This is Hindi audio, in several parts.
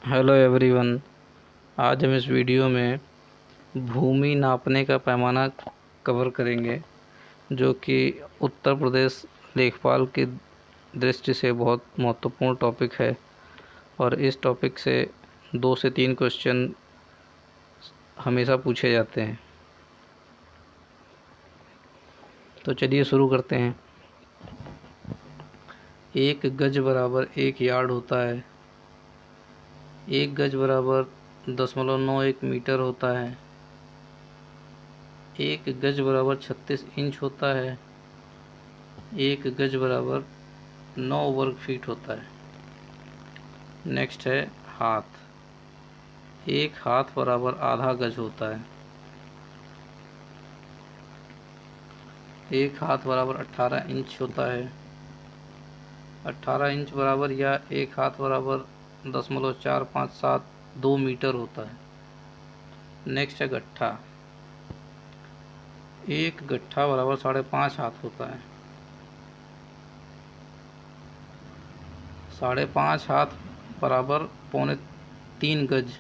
Hello everyone. आज हम इस वीडियो में भूमि नापने का पैमाना कवर करेंगे, जो कि उत्तर प्रदेश लेखपाल की दृष्टि से बहुत महत्वपूर्ण टॉपिक है। और इस टॉपिक से 2 से 3 क्वेश्चन हमेशा पूछे जाते हैं। तो चलिए शुरू करते हैं। 1 गज बराबर 1 यार्ड होता है। 1 गज बराबर 0.91 मीटर होता है। 1 गज बराबर 36 इंच होता है। 1 गज बराबर 9 वर्ग फीट होता है। नेक्स्ट है हाथ। 1 हाथ बराबर आधा गज होता है। 1 हाथ बराबर 18 इंच होता है। 18 इंच बराबर या 1 हाथ बराबर 0.4572 मीटर होता है। नेक्स्ट है गट्ठा। 1 गट्ठा बराबर 5.5 हाथ होता है। 5.5 हाथ बराबर 3.25 गज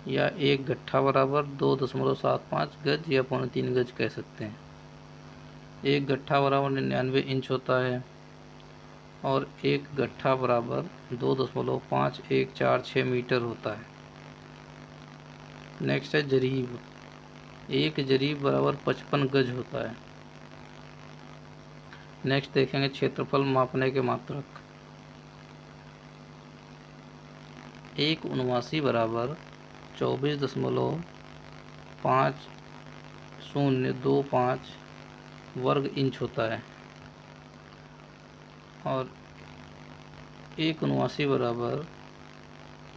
या 1 गट्ठा बराबर 2.75 गज या 3.25 गज कह सकते हैं। 1 गट्ठा बराबर 99 इंच होता है और 1 गट्ठा बराबर 2.5146 मीटर होता है। नेक्स्ट है जरीब। 1 जरीब बराबर 55 गज होता है। नेक्स्ट देखेंगे क्षेत्रफल मापने के मात्रक। 1 उनवासी बराबर 24.5025 वर्ग इंच होता है और 1 उनवासी बराबर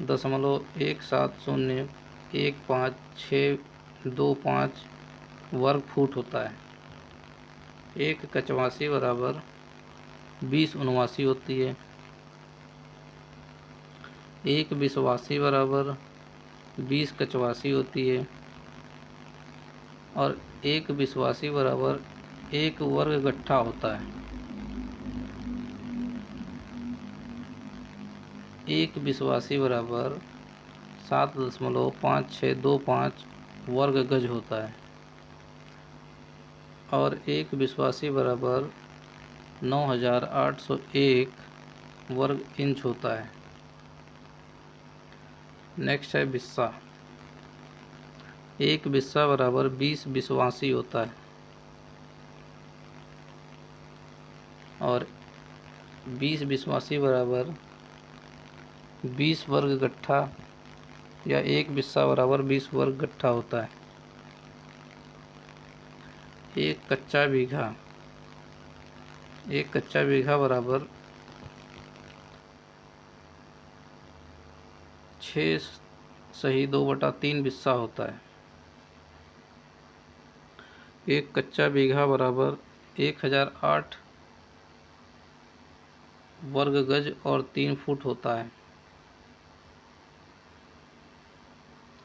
0.170152625 वर्ग फुट होता है। 1 कचवासी बराबर 20 उनवासी होती है। 1 बिसवासी बराबर 20 कचवासी होती है और 1 बिसवासी बराबर 1 वर्ग गट्ठा होता है। 1 बिसवासी बराबर 7.5625 वर्ग गज होता है और 1 बिसवासी बराबर 9801 वर्ग इंच होता है। नेक्स्ट है बिस्सा। 1 बिस्सा बराबर 20 बिसवासी होता है और 20 बिसवासी बराबर 20 वर्ग गट्ठा या 1 बिस्सा बराबर 20 वर्ग गट्ठा होता है। 1 कच्चा बीघा। 1 कच्चा बीघा बराबर 6 सही 2/3 बिस्सा होता है। 1 कच्चा बीघा बराबर 1008 वर्ग गज और 3 फुट होता है।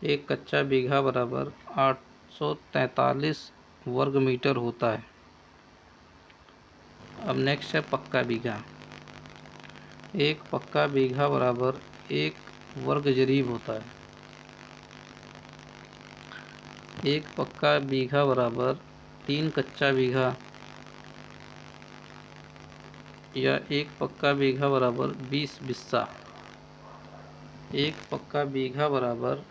1 कच्चा बीघा बराबर 843 वर्ग मीटर होता है। अब नेक्स्ट है पक्का बीघा। 1 पक्का बीघा बराबर 1 वर्ग जरीब होता है। 1 पक्का बीघा बराबर 3 कच्चा बीघा या 1 पक्का बीघा बराबर 20 बिस्सा। 1 पक्का बीघा बराबर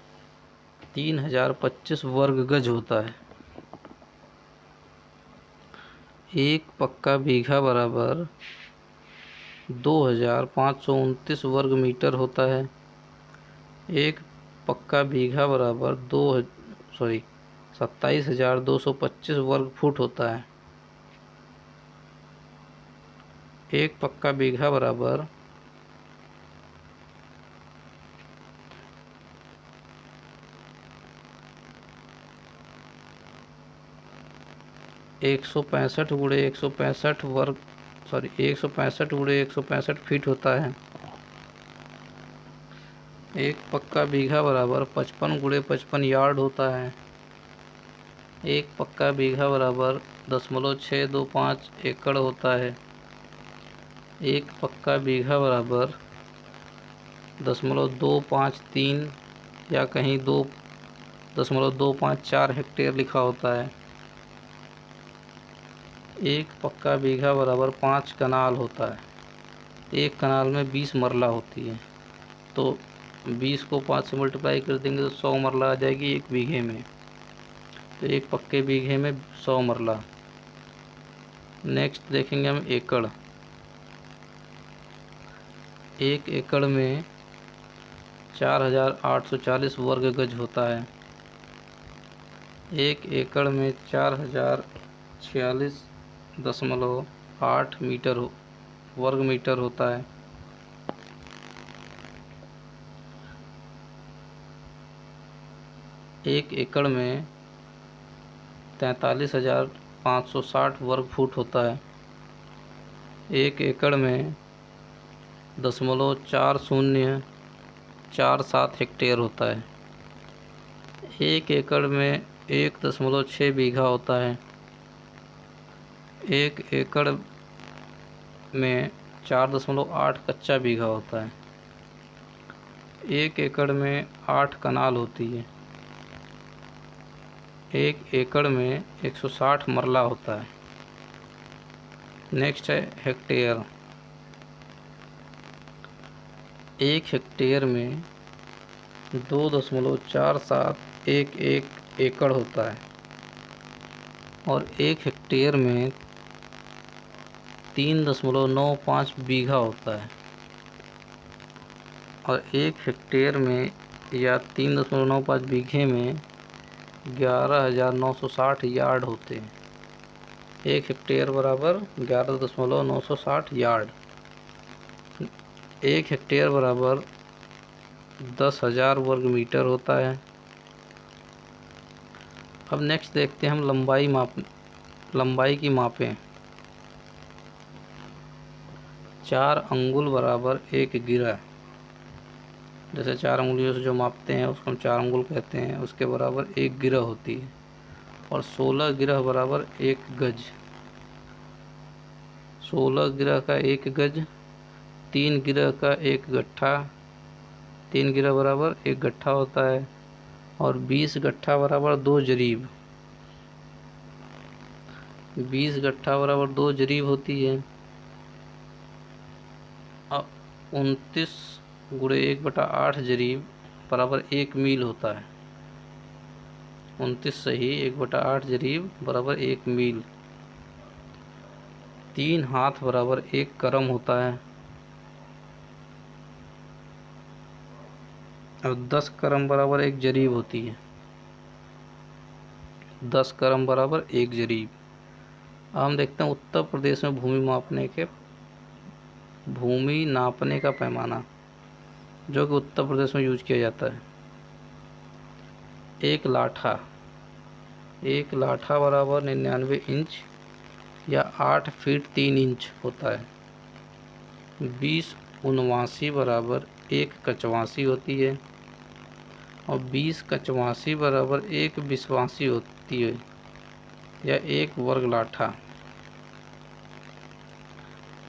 3025 वर्ग गज होता है। 1 पक्का बीघा बराबर 2529 वर्ग मीटर होता है। 1 पक्का बीघा बराबर 27,225 वर्ग फुट होता है। 1 पक्का बीघा बराबर 165 फीट होता है। 1 पक्का बीघा बराबर 55 × 55 यार्ड होता है। 1 पक्का बीघा बराबर 0.625 एकड़ होता है। 1 पक्का बीघा बराबर .253 या कहीं 2.254 हेक्टेयर लिखा होता है। एक पक्का बीघा बराबर 5 कनाल होता है। एक कनाल में 20 मरला होती है, तो 20 को 5 से मल्टीप्लाई कर देंगे तो 100 मरला आ जाएगी एक बीघे में। तो एक पक्के बीघे में 100 मरला। नेक्स्ट देखेंगे हम एकड़। एक एकड़ में 4840 वर्ग गज होता है। एक एकड़ में 4046.8 वर्ग मीटर होता है। एक एकड़ में 43,560 वर्ग फुट होता है। एक एकड़ में 0.4047 हेक्टेयर होता है। एक एकड़ में 1.6 बीघा होता है। एक एकड़ में 4.8 कच्चा बीघा होता है। एक एकड़ में 8 कनाल होती है। एक एकड़ में 160 मरला होता है। नेक्स्ट है हेक्टेयर। एक हेक्टेयर में 2.4711 एकड़ होता है और एक हेक्टेयर में 3.95 बीघा होता है और एक हेक्टेयर में या 3.95 बीघे में 11,960 यार्ड होते हैं। एक हेक्टेयर बराबर 11.960 यार्ड। एक हेक्टेयर बराबर 10,000 वर्ग मीटर होता है। अब नेक्स्ट देखते हैं हम लंबाई की मापें। 4 अंगुल बराबर एक गिरा। जैसे 4 अंगुलियों से जो मापते हैं उसको हम 4 अंगुल कहते हैं, उसके बराबर एक गिरह होती है। और 16 गिरह बराबर एक गज। 16 गिरह का एक गज, 3 गिरह का एक गट्ठा। 3 गिरह बराबर एक गट्ठा होता है और 20 गट्ठा बराबर 2 जरीब। 20 गट्ठा बराबर 2 जरीब होती है। अब 29 गुणे 1/8 जरीब बराबर 1 मील होता है। 29 सही 1/8 जरीब बराबर 1 मील। 3 हाथ बराबर 1 करम होता है और 10 करम बराबर 1 जरीब होती है। 10 करम बराबर 1 जरीब। अब हम देखते हैं उत्तर प्रदेश में भूमि नापने का पैमाना जो कि उत्तर प्रदेश में यूज किया जाता है। एक लाठा बराबर 99 इंच या 8 फीट 3 इंच होता है। 20 उनवासी बराबर 1 कचवासी होती है और 20 कचवासी बराबर 1 बिस्वासी होती है या 1 वर्ग लाठा।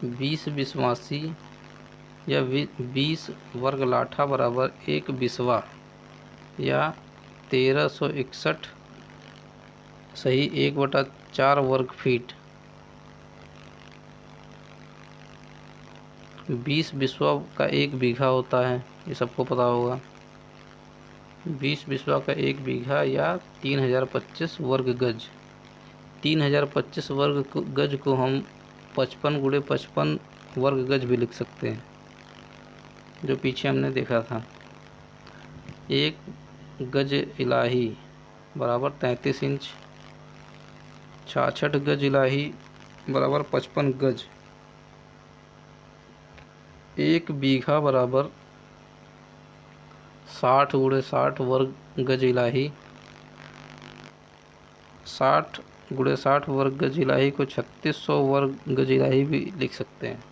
20 बिस्वासी या 20 वर्ग लाठा बराबर 1 बिस्वा या 1361 सही 1/4 वर्ग फीट। 20 बिस्वा का 1 बीघा होता है, ये सबको पता होगा। 20 बिस्वा का 1 बीघा या 3025 वर्ग गज। 3025 वर्ग गज को हम 55 गुणे 55 वर्ग गज भी लिख सकते हैं, जो पीछे हमने देखा था। एक गज इलाही बराबर 33 इंच। 66 गज इलाही बराबर 55 गज। 1 बीघा बराबर 60 गुणे 60 वर्ग गज इलाही। 60 गुणे 60 वर्ग गज इलाही को 3600 वर्ग गज इलाही भी लिख सकते हैं।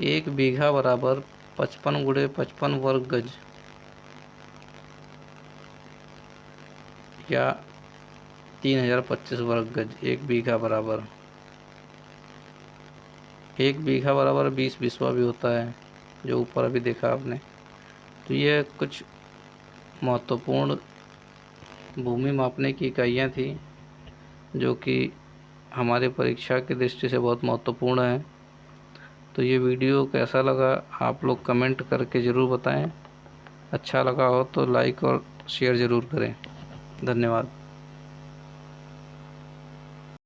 1 बीघा बराबर 55 गुणे 55 वर्ग गज या 3025 वर्ग गज। 1 बीघा बराबर 1 बीघा बराबर 20 बिस्वा भी होता है। जो ऊपर अभी देखा आपने। तो ये कुछ महत्वपूर्ण भूमि मापने की इकाइयाँ थी जो कि हमारी परीक्षा की दृष्टि से बहुत महत्वपूर्ण है। तो ये वीडियो कैसा लगा आप लोग कमेंट करके ज़रूर बताएं। अच्छा लगा हो तो लाइक और शेयर ज़रूर करें। धन्यवाद।